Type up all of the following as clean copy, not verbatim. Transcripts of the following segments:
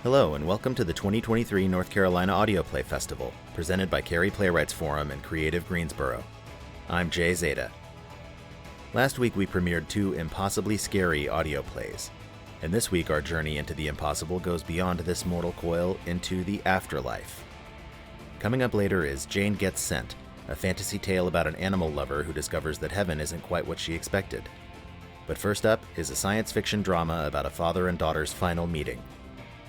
Hello, and welcome to the 2023 North Carolina Audio Play Festival, presented by Cary Playwrights Forum and Creative Greensboro. I'm Jay Zeta. Last week we premiered 2 impossibly scary audio plays, and this week our journey into the impossible goes beyond this mortal coil into the afterlife. Coming up later is Jane Gets Sent, a fantasy tale about an animal lover who discovers that heaven isn't quite what she expected. But first up is a science fiction drama about a father and daughter's final meeting.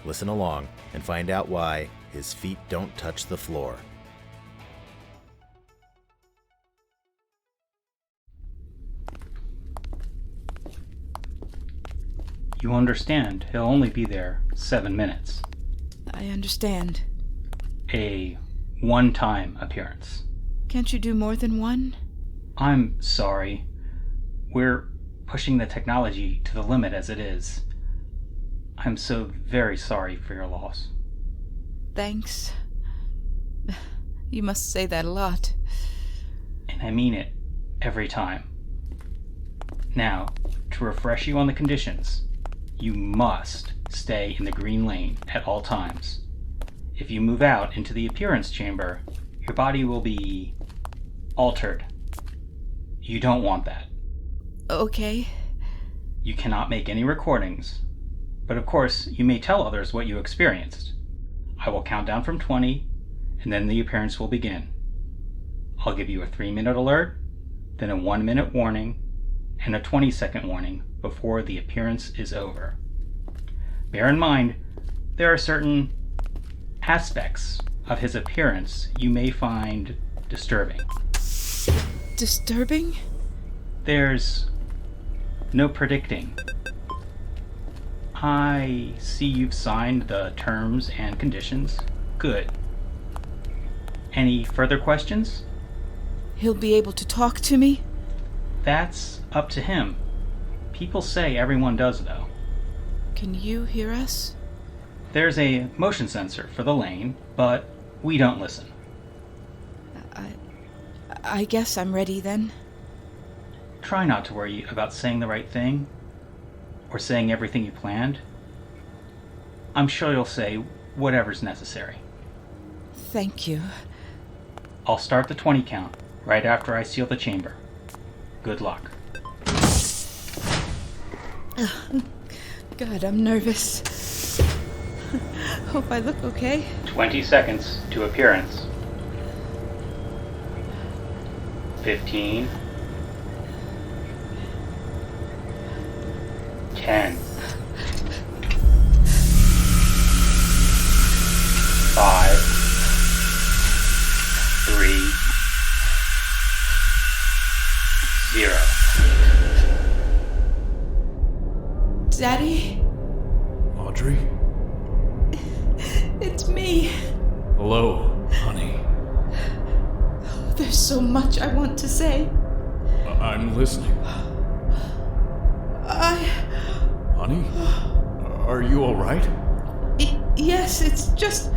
Listen along and find out why his feet don't touch the floor. You understand, he'll only be there 7 minutes. I understand. A one-time appearance. Can't you do more than one? I'm sorry. We're pushing the technology to the limit as it is. I'm so very sorry for your loss. Thanks. You must say that a lot. And I mean it every time. Now, to refresh you on the conditions, you must stay in the green lane at all times. If you move out into the appearance chamber, your body will be altered. You don't want that. Okay. You cannot make any recordings, but of course you may tell others what you experienced. I will count down from 20, and then the appearance will begin. I'll give you a 3-minute alert, then a 1-minute warning, and a 20-second warning before the appearance is over. Bear in mind, there are certain aspects of his appearance you may find disturbing. Disturbing? There's no predicting. I see you've signed the terms and conditions. Good. Any further questions? He'll be able to talk to me? That's up to him. People say everyone does, though. Can you hear us? There's a motion sensor for the lane, but we don't listen. I guess I'm ready then. Try not to worry about saying the right thing, or saying everything you planned. I'm sure you'll say whatever's necessary. Thank you. I'll start the 20 count right after I seal the chamber. Good luck. God, I'm nervous. Hope I look okay. 20 seconds to appearance. 15. 10. 5. 3. 0. Daddy? Audrey? It's me. Hello, honey. There's so much I want to say. I'm listening. Honey? Are you alright? Yes, it's just...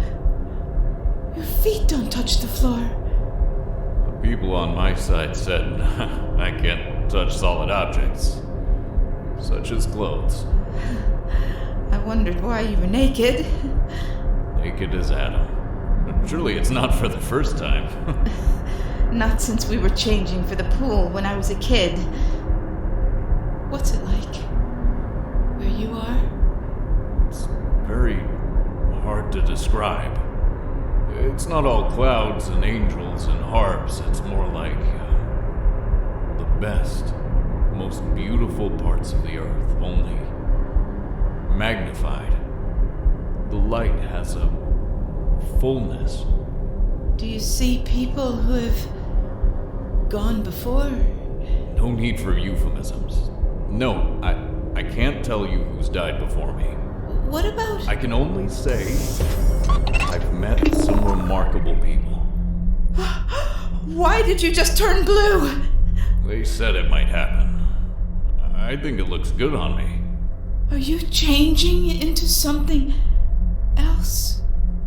Your feet don't touch the floor. The people on my side said I can't touch solid objects, such as clothes. I wondered why you were naked. Naked as Adam. Surely it's not for the first time. Not since we were changing for the pool when I was a kid. What's it like? Where you are? It's very hard to describe. It's not all clouds and angels and harps. It's more like the best, most beautiful parts of the earth, only magnified. The light has a fullness. Do you see people who have gone before? No need for euphemisms. No, I can't tell you who's died before me. What about... I can only say I've met some remarkable people. Why did you just turn blue? They said it might happen. I think it looks good on me. Are you changing into something else?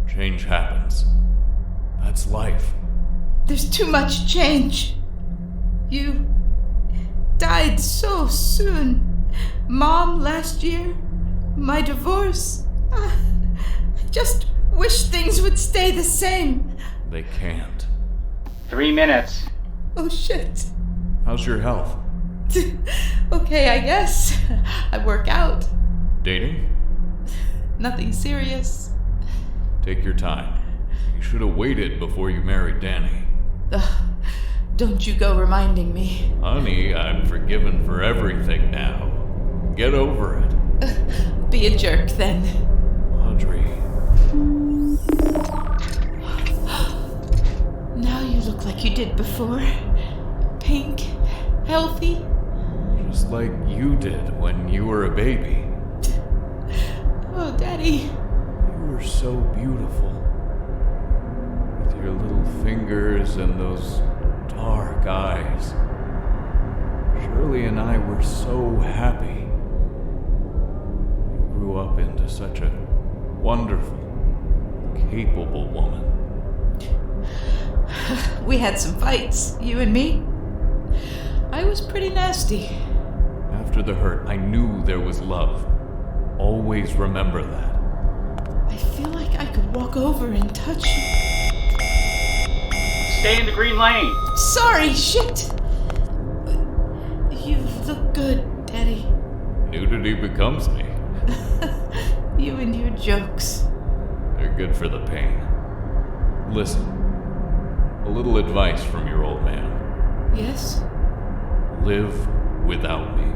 Change happens. That's life. There's too much change. You died so soon. Mom last year, my divorce. just wish things would stay the same. They can't. 3 minutes. Oh, shit. How's your health? Okay, I guess. I work out. Dating? Nothing serious. Take your time. You should have waited before you married Danny. Ugh, don't you go reminding me. Honey, I'm forgiven for everything now. Get over it. Be a jerk, then. Audrey. Now you look like you did before. Pink, healthy. Just like you did when you were a baby. Oh, Daddy. You were so beautiful. With your little fingers and those dark eyes. Shirley and I were so happy. You grew up into such a wonderful, capable woman. We had some fights, you and me. I was pretty nasty. After the hurt, I knew there was love. Always remember that. I feel like I could walk over and touch you. Stay in the green lane. Sorry, shit! You look good, Daddy. Nudity becomes me. You and your jokes. They're good for the pain. Listen. A little advice from your old man. Yes? Live without me.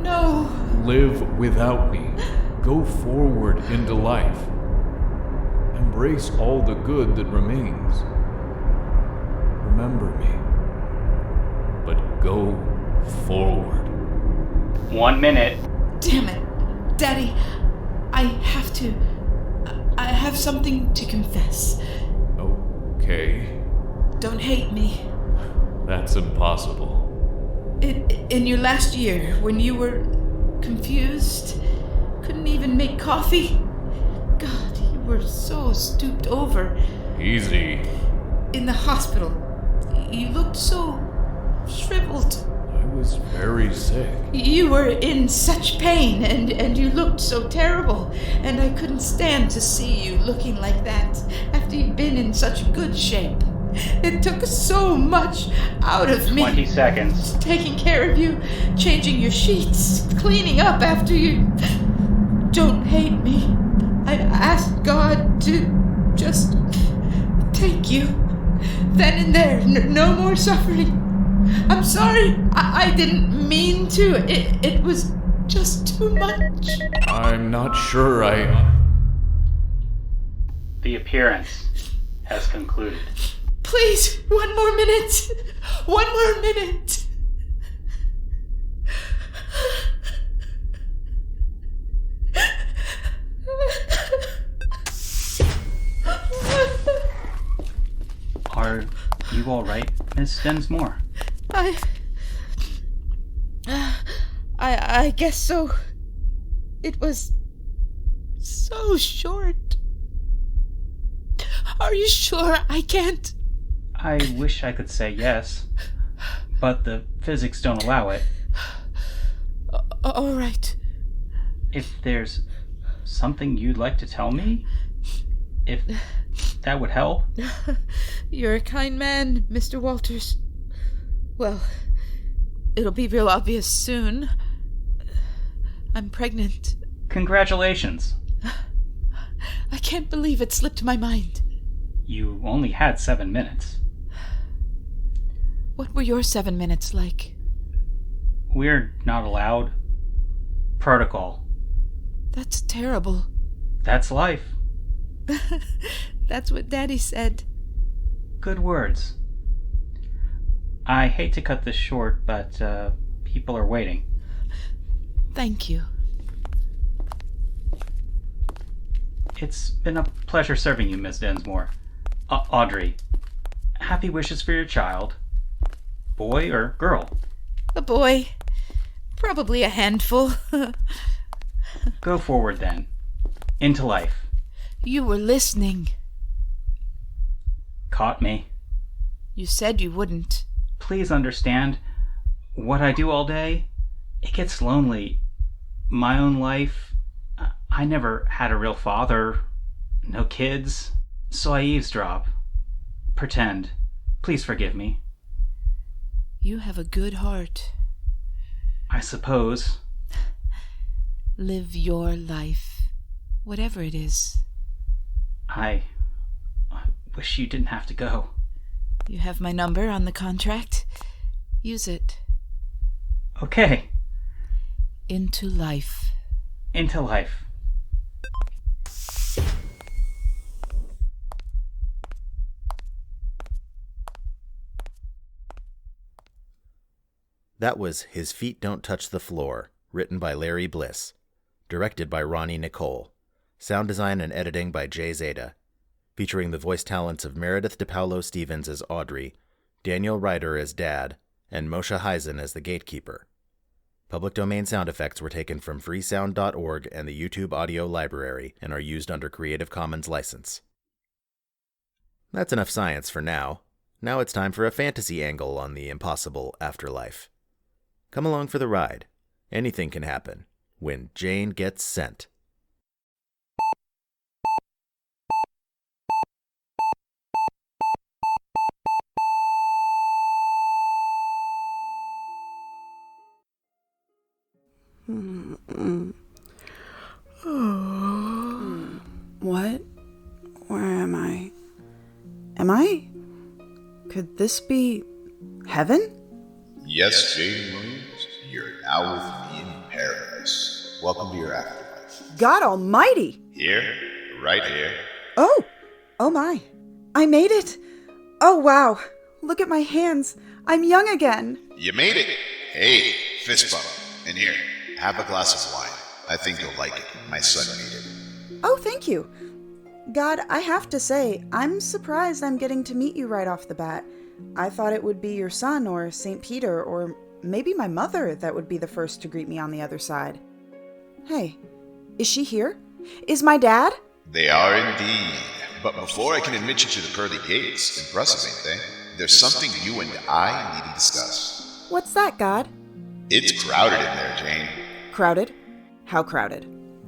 No. Live without me. Go forward into life. Embrace all the good that remains. Remember me. But go forward. 1 minute. Damn it. Daddy, I have something to confess. Okay. Don't hate me. That's impossible. In your last year, when you were confused, couldn't even make coffee, God, you were so stooped over. Easy. In the hospital, you looked so shriveled. I was very sick. You were in such pain, and you looked so terrible, and I couldn't stand to see you looking like that after you'd been in such good shape. It took so much out of me. 20 seconds. Taking care of you, changing your sheets, cleaning up after you. Don't hate me. I asked God to just take you. Then and there, no more suffering. I'm sorry. I didn't mean to. It was just too much. I'm not sure The appearance has concluded. Please, 1 more minute. 1 more minute. Are you all right, Miss Densmore? I guess so. It was so short. Are you sure I can't? I wish I could say yes, but the physics don't allow it. All right. If there's something you'd like to tell me, if that would help. You're a kind man, Mr. Walters. Well, it'll be real obvious soon. I'm pregnant. Congratulations. I can't believe it slipped my mind. You only had 7 minutes. What were your 7 minutes like? We're not allowed. Protocol. That's terrible. That's life. That's what Daddy said. Good words. I hate to cut this short, but people are waiting. Thank you. It's been a pleasure serving you, Miss Densmore. Audrey, happy wishes for your child. Boy or girl? A boy. Probably a handful. Go forward then. Into life. You were listening. Caught me. You said you wouldn't. Please understand, what I do all day, it gets lonely. My own life, I never had a real father, no kids, so I eavesdrop. Pretend. Please forgive me. You have a good heart. I suppose. Live your life, whatever it is. I wish you didn't have to go. You have my number on the contract. Use it. Okay. Into life. Into life. That was His Feet Don't Touch the Floor, written by Larry Bliss, directed by Ronnie Nicole, sound design and editing by Jay Zeta, featuring the voice talents of Meredith DePaulo Stevens as Audrey, Daniel Ryder as Dad, and Moshe Heisen as the Gatekeeper. Public domain sound effects were taken from freesound.org and the YouTube Audio Library and are used under Creative Commons license. That's enough science for now. Now it's time for a fantasy angle on the impossible afterlife. Come along for the ride. Anything can happen when Jane gets sent. What? Where am I? Am I? Could this be heaven? Yes, Jane Williams, you're now with me in paradise. Welcome to your afterlife. God almighty! Here, right here. Oh my. I made it. Oh wow. Look at my hands. I'm young again. You made it. Hey, fist bump. And here, have a glass of wine. I think you'll like it. My son made it. Oh, thank you. God, I have to say, I'm surprised I'm getting to meet you right off the bat. I thought it would be your son or St. Peter or maybe my mother that would be the first to greet me on the other side. Hey, is she here? Is my dad? They are indeed. But before I can admit you to the pearly gates, impressive, ain't they? There's something you and I need to discuss. What's that, God? It's crowded in there, Jane. Crowded? How crowded?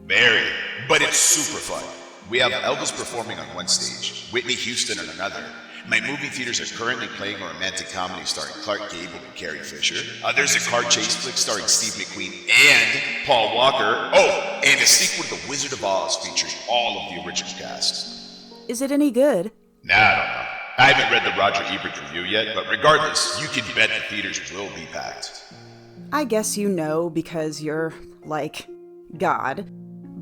Very, but it's super fun. We have Elvis performing on one stage, Whitney Houston on another. My movie theaters are currently playing a romantic comedy starring Clark Gable and Carrie Fisher. There's a car chase flick starring Steve McQueen and Paul Walker. Oh, and a sequel to The Wizard of Oz featuring all of the original cast. Is it any good? Nah, I don't know. I haven't read the Roger Ebert review yet, but regardless, you can bet the theaters will be packed. I guess you know because you're, like, God.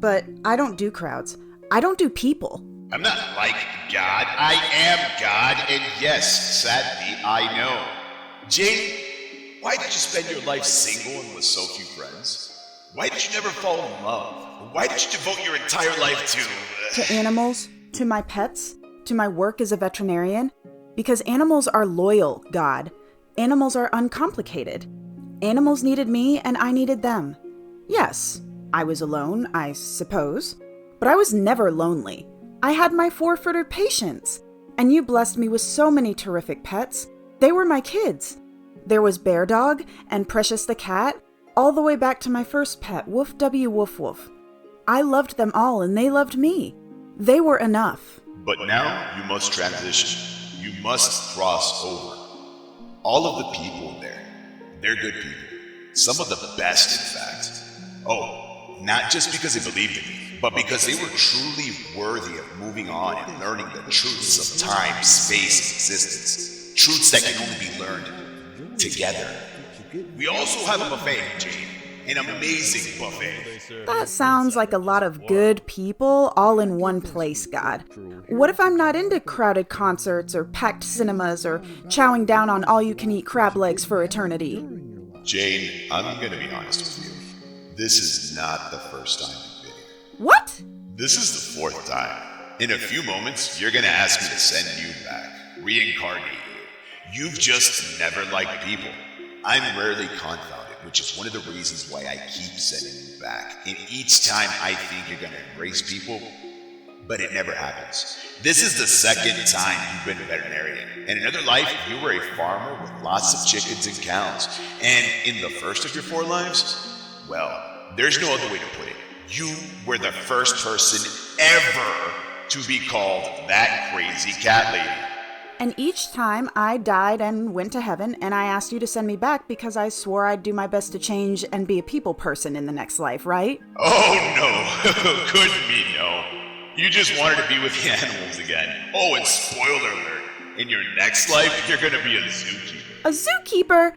But I don't do crowds. I don't do people. I'm not like God. I am God, and yes, sadly, I know. Jane, why did you spend your life single and with so few friends? Why did you never fall in love? Why did you devote your entire life to... To animals, to my pets, to my work as a veterinarian? Because animals are loyal, God. Animals are uncomplicated. Animals needed me, and I needed them. Yes, I was alone, I suppose. But I was never lonely. I had my four-footed patients, and you blessed me with so many terrific pets. They were my kids. There was Bear Dog and Precious the cat, all the way back to my first pet, Woof W. Woof Woof. I loved them all, and they loved me. They were enough. But now you must transition. You must cross over. All of the people in there, they're good people. Some of the best, in fact. Oh, not just because they believed in me, but because they were truly worthy of moving on and learning the truths of time, space, and existence. Truths that can only be learned together. We also have a buffet, Jane. An amazing buffet. That sounds like a lot of good people all in one place, God. What if I'm not into crowded concerts or packed cinemas or chowing down on all-you-can-eat crab legs for eternity? Jane, I'm gonna be honest with you. This is not the first time you've been here. What? This is the fourth time. In a few moments, you're gonna ask me to send you back, reincarnate you. You've just never liked people. I'm rarely confounded, which is one of the reasons why I keep sending you back. And each time I think you're gonna embrace people, but it never happens. This is the second time you've been a veterinarian. In another life, you were a farmer with lots of chickens and cows. And in the first of your 4 lives, well, there's no other way to put it. You were the first person ever to be called that crazy cat lady. And each time I died and went to heaven, and I asked you to send me back because I swore I'd do my best to change and be a people person in the next life, right? Oh no, couldn't be no. You just wanted to be with the animals again. Oh, and spoiler alert, in your next life, you're gonna be a zookeeper. A zookeeper?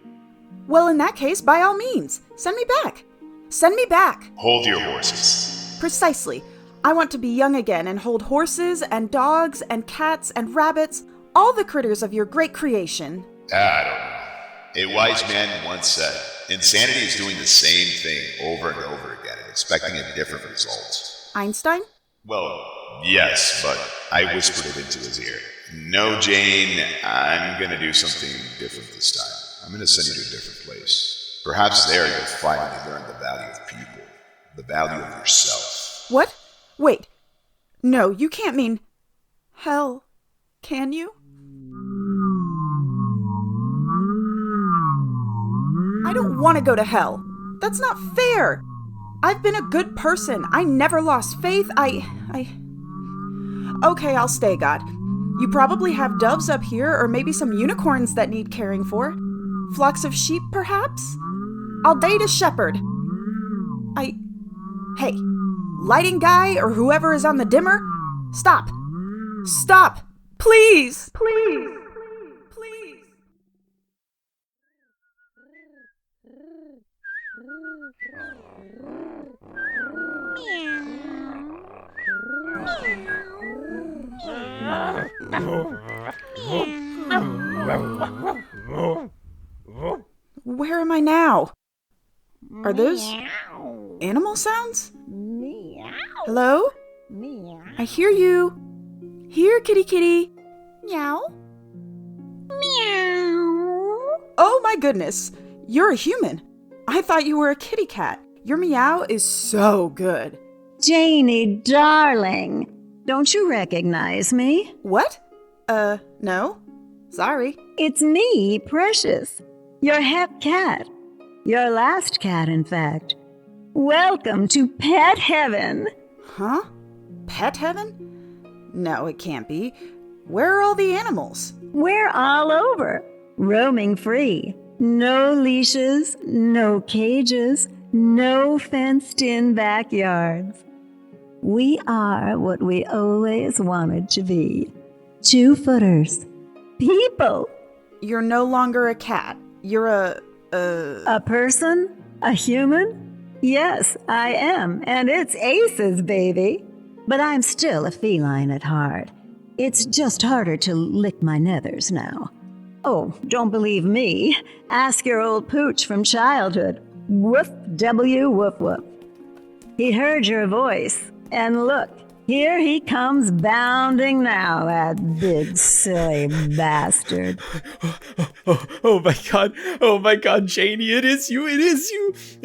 Well, in that case, by all means, send me back. Send me back. Hold your horses. Precisely. I want to be young again and hold horses and dogs and cats and rabbits, all the critters of your great creation. I don't know. A wise man once said, insanity is doing the same thing over and over again and expecting a different result. Einstein? Well, yes, but I whispered it into his ear. No, Jane, I'm gonna do something different this time. I'm gonna send you to a different place. Perhaps there you'll finally learn the value of people, the value of yourself. What? Wait. No, you can't mean hell, can you? I don't want to go to hell. That's not fair. I've been a good person. I never lost faith. Okay, I'll stay, God. You probably have doves up here, or maybe some unicorns that need caring for. Flocks of sheep, perhaps? I'll date a shepherd. Hey, lighting guy or whoever is on the dimmer, stop. Stop. Please. Please. Please. Where am I now? Are those animal sounds? Hello? I hear you. Here, kitty kitty. Meow. Meow. Oh my goodness. You're a human. I thought you were a kitty cat. Your meow is so good. Janie, darling, don't you recognize me? What? No. Sorry. It's me, Precious, your hep cat. Your last cat, in fact. Welcome to Pet Heaven. Huh? Pet heaven? No, it can't be. Where are all the animals? We're all over, roaming free. No leashes, no cages, no fenced-in backyards. We are what we always wanted to be. Two-footers. People. You're no longer a cat. You're A person? A human? Yes, I am, and it's aces, baby. But I'm still a feline at heart. It's just harder to lick my nethers now. Oh, don't believe me. Ask your old pooch from childhood. Woof, W, woof, woof. He heard your voice, and look, here he comes bounding now, that big silly bastard. Oh my god, Janie, it is you.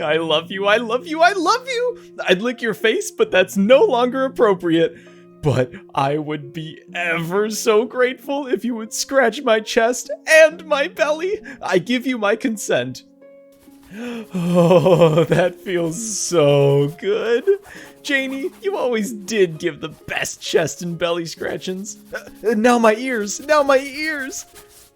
I love you. I'd lick your face, but that's no longer appropriate. But I would be ever so grateful if you would scratch my chest and my belly. I give you my consent. Oh, that feels so good. Janie, you always did give the best chest and belly scratchings. Now my ears.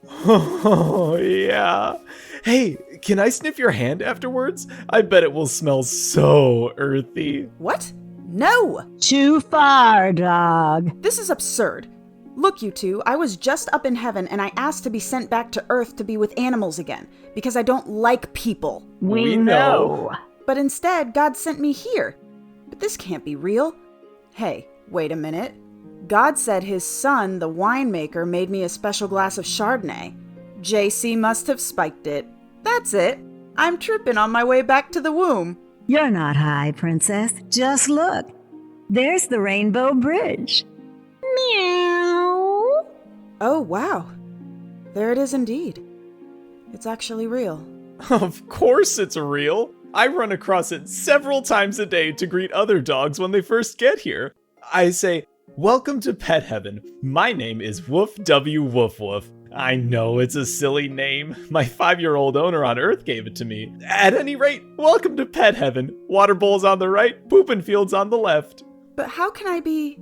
Oh, yeah. Hey, can I sniff your hand afterwards? I bet it will smell so earthy. What? No! Too far, dog. This is absurd. Look, you two, I was just up in heaven and I asked to be sent back to Earth to be with animals again, because I don't like people. We know. But instead, God sent me here. But this can't be real. Hey, wait a minute. God said his son, the winemaker, made me a special glass of Chardonnay. JC must have spiked it. That's it. I'm tripping on my way back to the womb. You're not high, princess. Just look. There's the Rainbow Bridge. Meow. Oh, wow. There it is indeed. It's actually real. Of course it's real. I run across it several times a day to greet other dogs when they first get here. I say, "Welcome to Pet Heaven. My name is Woof W Woof Woof. I know it's a silly name. My 5-year-old owner on Earth gave it to me. At any rate, welcome to pet heaven. Water bowls on the right, pooping fields on the left. But how can I be...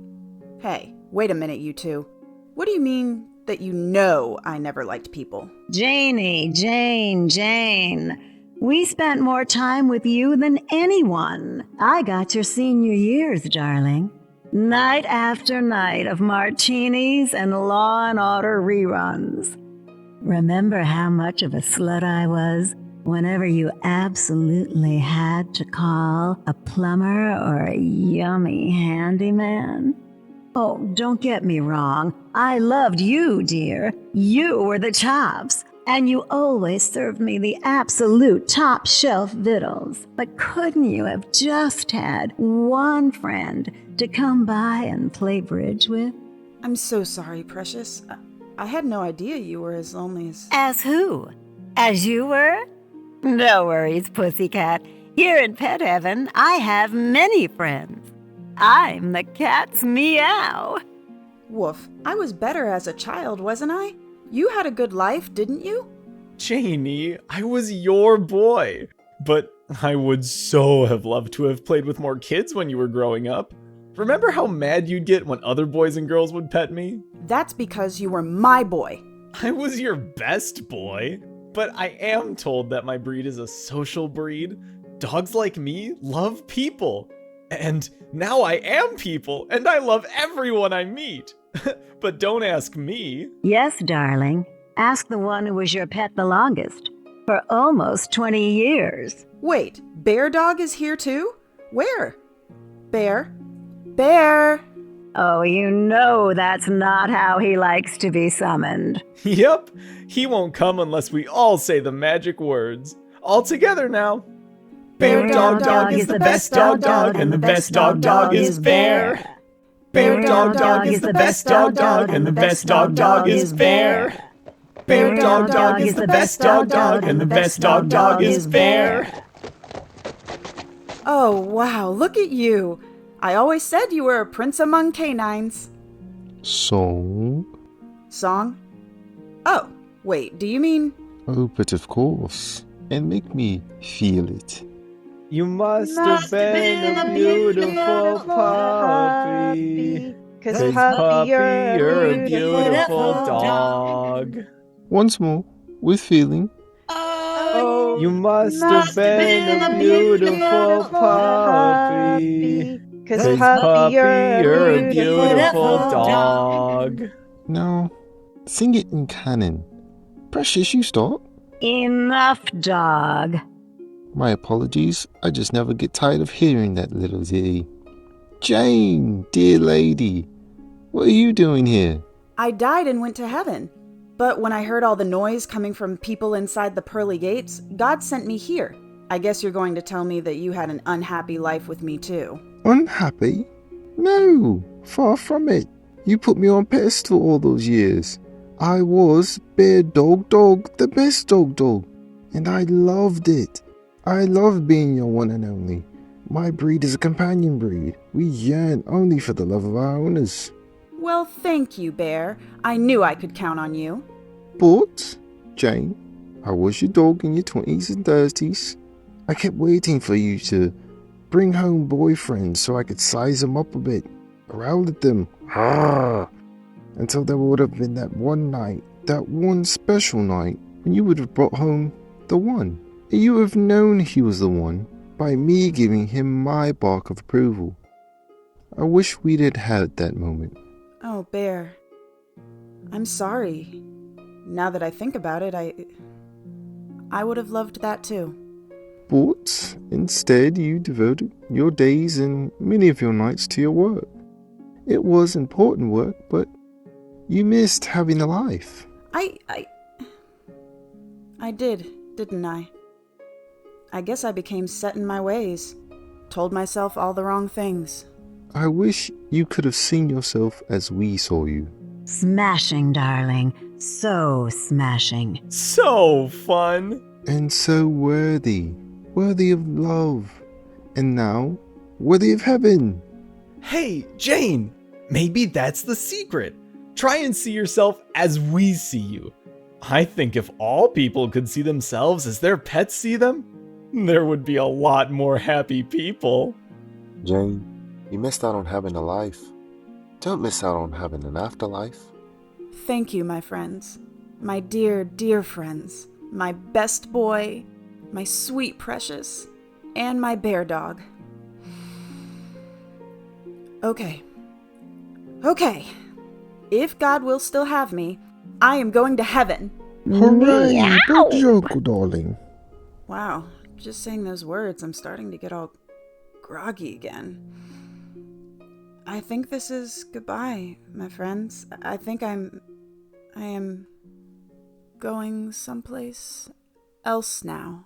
Hey, wait a minute, you two. What do you mean that you know I never liked people? Janie, Jane. We spent more time with you than anyone. I got your senior years, darling. Night after night of martinis and Law and Order reruns. Remember how much of a slut I was whenever you absolutely had to call a plumber or a yummy handyman? Oh, don't get me wrong. I loved you, dear. You were the tops. And you always served me the absolute top shelf victuals. But couldn't you have just had one friend to come by and play bridge with? I'm so sorry, Precious. I had no idea you were as lonely as... As who? As you were? No worries, pussycat. Here in pet heaven, I have many friends. I'm the cat's meow. Woof, I was better as a child, wasn't I? You had a good life, didn't you? Janie, I was your boy. But I would so have loved to have played with more kids when you were growing up. Remember how mad you'd get when other boys and girls would pet me? That's because you were my boy. I was your best boy. But I am told that my breed is a social breed. Dogs like me love people. And now I am people, and I love everyone I meet. But don't ask me. Yes, darling. Ask the one who was your pet the longest. For almost 20 years. Wait, Bear Dog is here too? Where? Bear? Bear! Oh, you know that's not how he likes to be summoned. Yep, he won't come unless we all say the magic words. All together now. Bear Dog is the best dog, and the best dog is Bear. Bear Dog is the best dog, and the best dog is Bear. Bear Dog is the best dog, and the best dog is Bear. Oh, wow, look at you. I always said you were a prince among canines. Song? Song? Oh, wait, do you mean... Oh, but of course. And make me feel it. You must have been a beautiful puppy. 'Cause puppy, you're a beautiful dog. Once more, with feeling. Oh, you must have been a beautiful puppy. 'Cause puppy, you're a beautiful dog. Now, sing it in canon. Precious, you start. Enough, dog. My apologies, I just never get tired of hearing that little ditty. Jane, dear lady, what are you doing here? I died and went to heaven. But when I heard all the noise coming from people inside the pearly gates, God sent me here. I guess you're going to tell me that you had an unhappy life with me too. Unhappy? No, far from it. You put me on pedestal all those years. I was Bear Dog, the best dog. And I loved it. I love being your one and only. My breed is a companion breed. We yearn only for the love of our owners. Well, thank you, Bear. I knew I could count on you. But, Jane, I was your dog in your 20s and 30s. I kept waiting for you to bring home boyfriends so I could size them up a bit. Growl at them. Until there would have been that one night, that one special night, when you would have brought home the one. You have known he was the one by me giving him my bark of approval. I wish we'd had that moment. Oh, Bear. I'm sorry. Now that I think about it, I would have loved that too. But instead you devoted your days and many of your nights to your work. It was important work, but you missed having a life. I did, didn't I? I guess I became set in my ways. Told myself all the wrong things. I wish you could have seen yourself as we saw you. Smashing, darling. So smashing. So fun. And so worthy. Worthy of love. And now, worthy of heaven. Hey, Jane, maybe that's the secret. Try and see yourself as we see you. I think if all people could see themselves as their pets see them, there would be a lot more happy people. Jane, you missed out on having a life. Don't miss out on having an afterlife. Thank you, my friends. My dear, dear friends. My best boy, my sweet precious, and my bear dog. Okay. If God will still have me, I am going to heaven. Hooray! Good joke, darling. Wow, just saying those words, I'm starting to get all groggy again. I think this is goodbye, my friends. I am going someplace else now.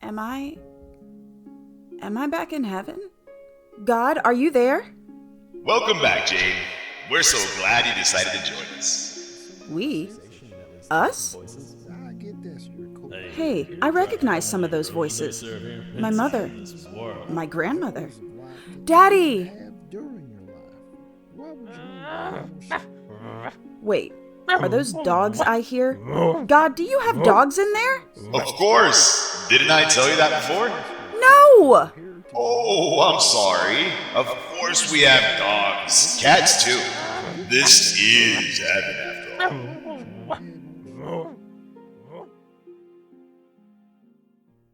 Am I back in heaven? God, are you there? Welcome back, Jane. We're so glad you decided to join us. We? Us? Hey, I recognize some of those voices. My mother. My grandmother. Daddy! Wait, are those dogs I hear? God, do you have dogs in there? Of course! Didn't I tell you that before? No! Oh, I'm sorry. Of course we have dogs. Cats too. This is heaven after all.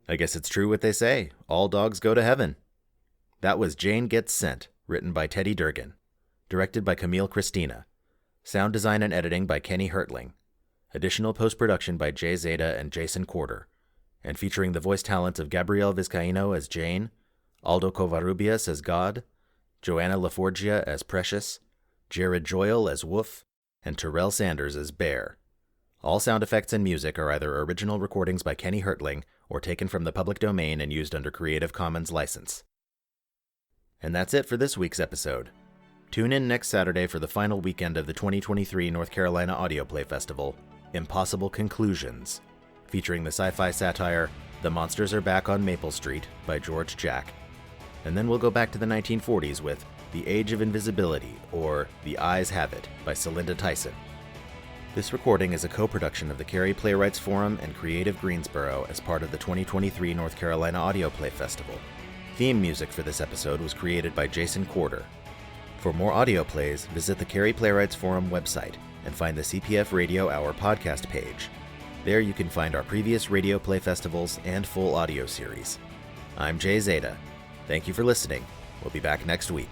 I guess it's true what they say. All dogs go to heaven. That was Jane Gets Sent, written by Teddy Durgan. Directed by Camille Christina. Sound design and editing by Kenny Hertling. Additional post-production by Jay Zeta and Jason Corder. And featuring the voice talents of Gabrielle Vizcaíno as Jane, Aldo Covarrubias as God, Joanna LaForgia as Precious, Jared Joyle as Woof, and Terrell Sanders as Bear. All sound effects and music are either original recordings by Kenny Hertling or taken from the public domain and used under Creative Commons license. And that's it for this week's episode. Tune in next Saturday for the final weekend of the 2023 North Carolina Audio Play Festival, Impossible Conclusions, featuring the sci-fi satire The Monsters Are Back on Maple Street by George Jack. And then we'll go back to the 1940s with The Age of Invisibility, or The Eyes Have It, by Celinda Tyson. This recording is a co-production of the Cary Playwrights Forum and Creative Greensboro as part of the 2023 North Carolina Audio Play Festival. Theme music for this episode was created by Jason Corder. For more audio plays, visit the Cary Playwrights Forum website and find the CPF Radio Hour podcast page. There you can find our previous radio play festivals and full audio series. I'm Jay Zeta. Thank you for listening. We'll be back next week.